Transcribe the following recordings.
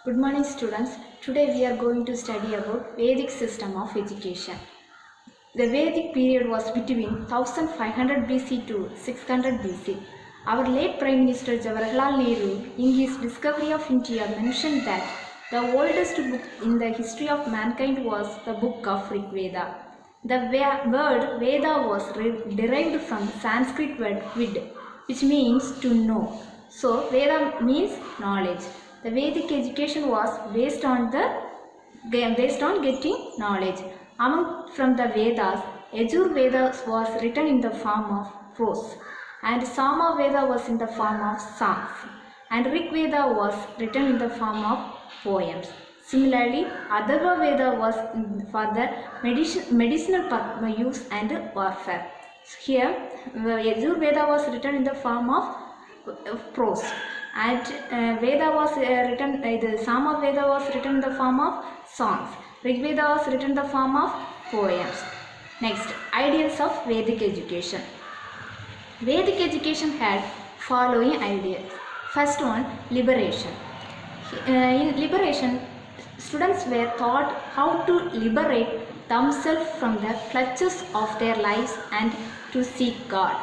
Good morning students. Today we are going to study about Vedic system of education. The Vedic period was between 1500 BC to 600 BC. Our late Prime Minister Jawaharlal Nehru in his Discovery of India mentioned that the oldest book in the history of mankind was the book of Rig Veda. The word Veda was derived from Sanskrit word Vid, which means to know. So Veda means knowledge. The Vedic education was based on getting knowledge. From the Vedas, Yajur Veda was written in the form of prose, and Sama Veda was in the form of songs, and Rig Veda was written in the form of poems. Similarly, Atharva Veda was for the medicinal use and warfare. Here, Yajur Veda was written in the form of prose, and Veda was written. The Sama Veda was written in the form of songs. Rig Veda was written in the form of poems. Next, ideals of Vedic education. Vedic education had following ideas. First one, liberation. In liberation, students were taught how to liberate themselves from the clutches of their lives and to seek God.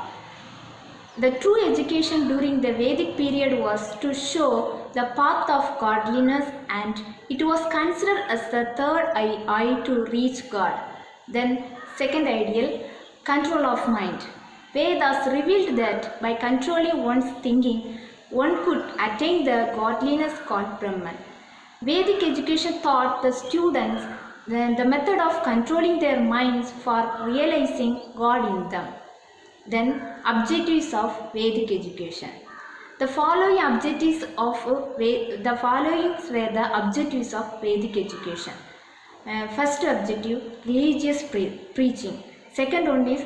The true education during the Vedic period was to show the path of godliness, and it was considered as the third eye to reach God. Then, second ideal, control of mind. Vedas revealed that by controlling one's thinking, one could attain the godliness called Brahman. Vedic education taught the students the method of controlling their minds for realizing God in them. Then, objectives of Vedic education. The following were the objectives of Vedic education. First objective, religious preaching. Second one is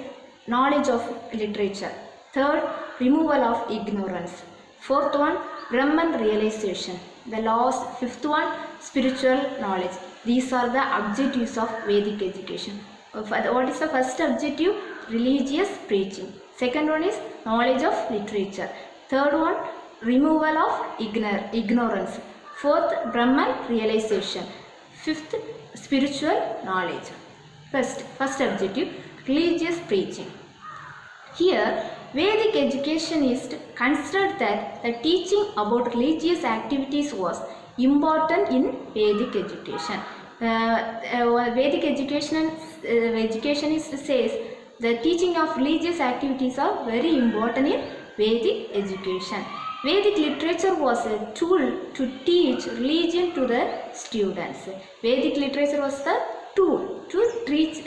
knowledge of literature. Third, removal of ignorance. Fourth one, Brahman realization. The last, fifth one, spiritual knowledge. These are the objectives of Vedic education. What is the first objective? Religious preaching. Second one is knowledge of literature. Third one, removal of ignorance. Fourth, Brahman realization. Fifth, spiritual knowledge. First objective, religious preaching. Here, Vedic educationists considered that the teaching about religious activities was important in Vedic education. Vedic educationist says the teaching of religious activities are very important in Vedic education. Vedic literature was a tool to teach religion to the students. Vedic literature was the tool to teach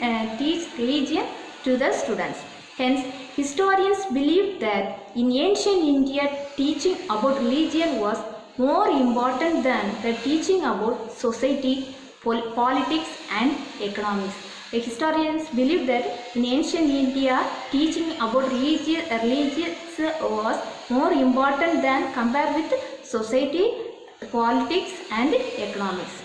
religion to the students. Hence, historians believe that in ancient India, teaching about religion was more important than the teaching about society, politics and economics. The historians believe that in ancient India, teaching about religion was more important than compared with society, politics and economics.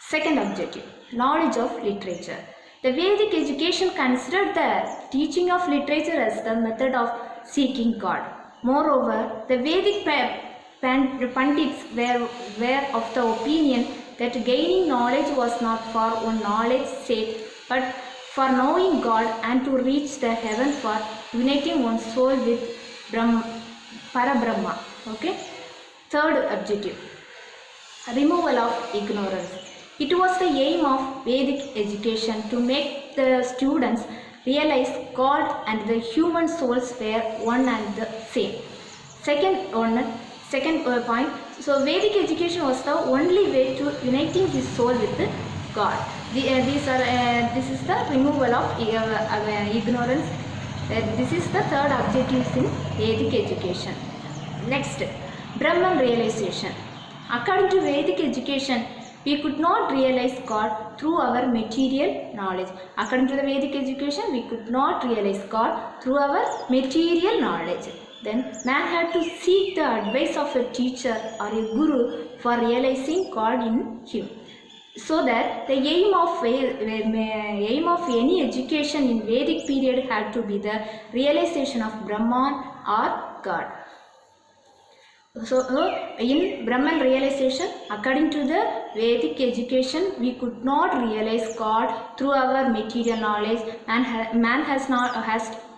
Second objective, knowledge of literature. The Vedic education considered the teaching of literature as the method of seeking God. Moreover, the Vedic Pandits were of the opinion that gaining knowledge was not for own knowledge's sake, but for knowing God and to reach the heaven for uniting one's soul with Parabrahma. Okay. Third objective, removal of ignorance. It was the aim of Vedic education to make the students realize God and the human souls were one and the same. Second point, so Vedic education was the only way to uniting his soul with God. This is the removal of ignorance. This is the third objective in Vedic education. Next, Brahman realization. According to Vedic education, we could not realize God through our material knowledge. According to the Vedic education, we could not realize God through our material knowledge. Then man had to seek the advice of a teacher or a guru for realizing God in him. So that the aim of any education in Vedic period had to be the realization of Brahman or God. So, in Brahman realization, according to the Vedic education, we could not realize God through our material knowledge, and man has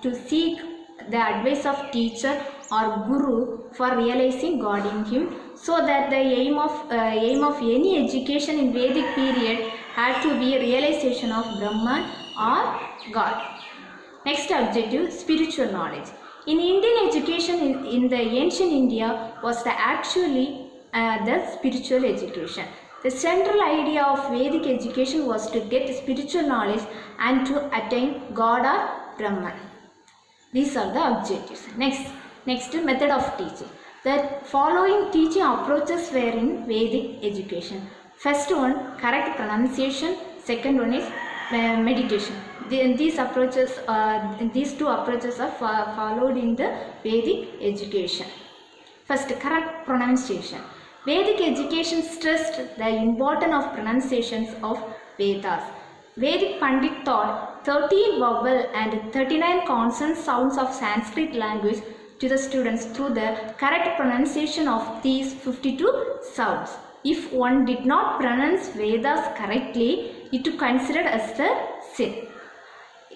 to seek the advice of teacher or guru for realizing God in him. So that the aim of any education in Vedic period had to be a realization of Brahman or God. Next objective, spiritual knowledge. In Indian education in the ancient India was actually the spiritual education. The central idea of Vedic education was to get spiritual knowledge and to attain God or Brahman. These are the objectives. Next method of teaching. The following teaching approaches were in Vedic education. First one, correct pronunciation. Second one is meditation. These two approaches are followed in the Vedic education. First, correct pronunciation. Vedic education stressed the importance of pronunciations of Vedas. Vedic Pandit taught 13 vowel and 39 consonant sounds of Sanskrit language to the students through the correct pronunciation of these 52 sounds. If one did not pronounce Vedas correctly, it is considered as the sin.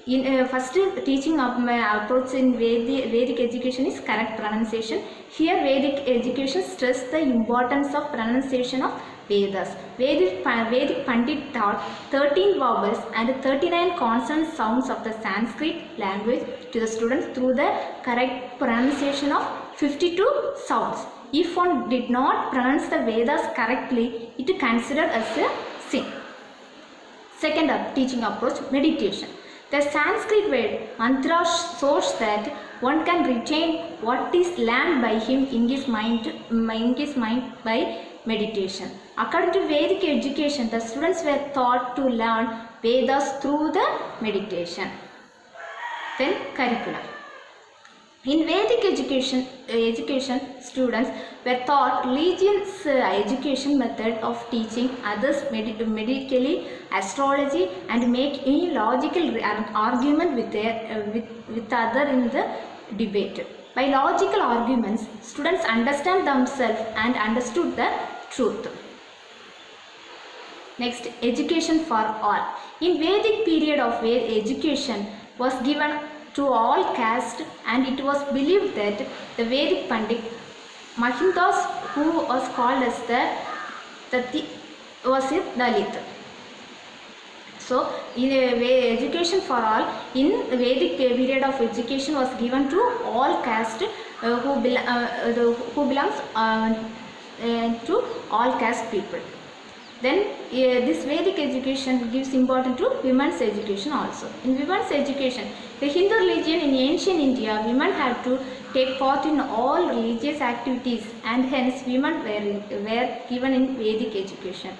In first teaching approach in Vedic education is correct pronunciation. Here Vedic education stressed the importance of pronunciation of Vedas. Vedic Pandit taught 13 vowels and 39 consonant sounds of the Sanskrit language to the students through the correct pronunciation of 52 sounds. If one did not pronounce the Vedas correctly, it is considered as a sin. Second teaching approach, meditation. The Sanskrit word mantra shows that one can retain what is learned by him in his mind by meditation. According to Vedic education, the students were taught to learn Vedas through the meditation. Then curriculum. In Vedic education, students were taught religious education method of teaching others medically, astrology, and make any logical argument with other in the debate. By logical arguments, students understand themselves and understood the truth. Next, education for all. In Vedic period of education was given to all castes, and it was believed that the Vedic Pandit Mahindas, who was called as was a Dalit. So, in education for all, in the Vedic period of education was given to all castes who belongs to all caste people. Then this Vedic education gives importance to women's education also. In women's education, the Hindu religion in ancient India, women had to take part in all religious activities, and hence women were given in Vedic education.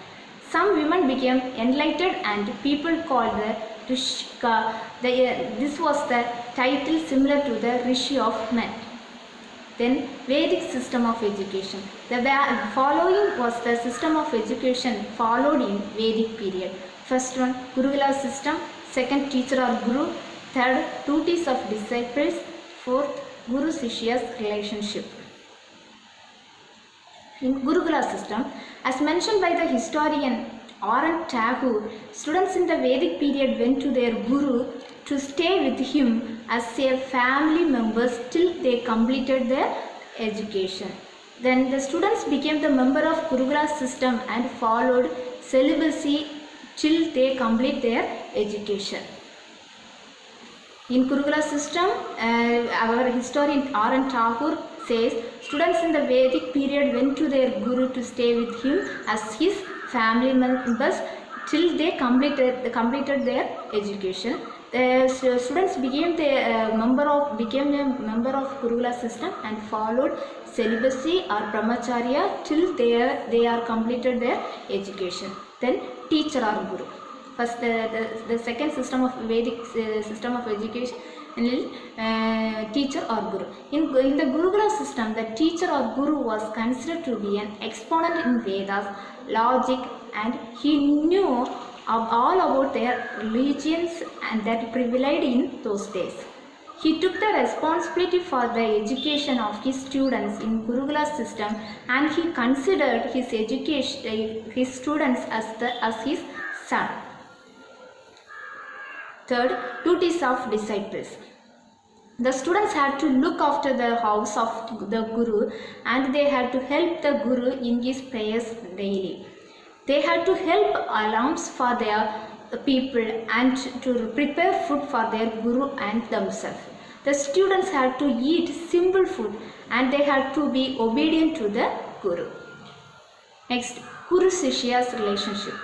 Some women became enlightened and people called the Rishika. This was the title similar to the Rishi of men. Then Vedic system of education. The following was the system of education followed in Vedic period. First one, Gurukula system. Second, teacher or guru. Third, duties of disciples. Fourth, Guru Shishya's relationship. In Gurukula system, as mentioned by the historian R.N. Tagore, students in the Vedic period went to their guru to stay with him as their family members till they completed their education. Then the students became the member of Gurukula system and followed celibacy till they complete their education. In Gurukula system, our historian R.N. Tagore says, students in the Vedic period went to their guru to stay with him as his family members till they completed their education. The students became a member of Gurukula system and followed celibacy or brahmacharya till they are completed their education. Then teacher or guru. First, the second system of Vedic system of education, teacher or guru. In the Gurukula system, the teacher or guru was considered to be an exponent in Vedas, logic, and he knew all about their religions and that prevailed in those days. He took the responsibility for the education of his students in Gurukula system, and he considered his students as his son. Third, duties of disciples. The students had to look after the house of the Guru, and they had to help the Guru in his prayers daily. They had to help alms for their people and to prepare food for their Guru and themselves. The students had to eat simple food, and they had to be obedient to the Guru. Next, Guru-Shishya's relationship.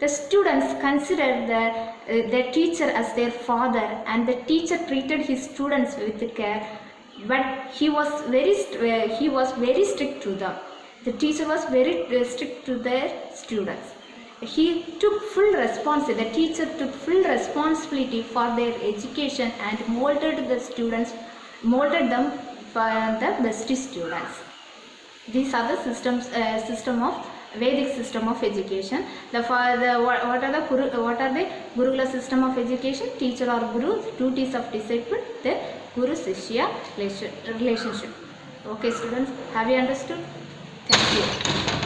The students considered their teacher as their father, and the teacher treated his students with care, but he was very strict to them. The teacher was very strict to their students. The teacher took full responsibility for their education and molded them for the best students. These are the system of Vedic system of education. What are the Gurukula system of education? Teacher or Guru, duties of disciple, the Guru-Shishya relationship. Okay, students, have you understood? Thank you.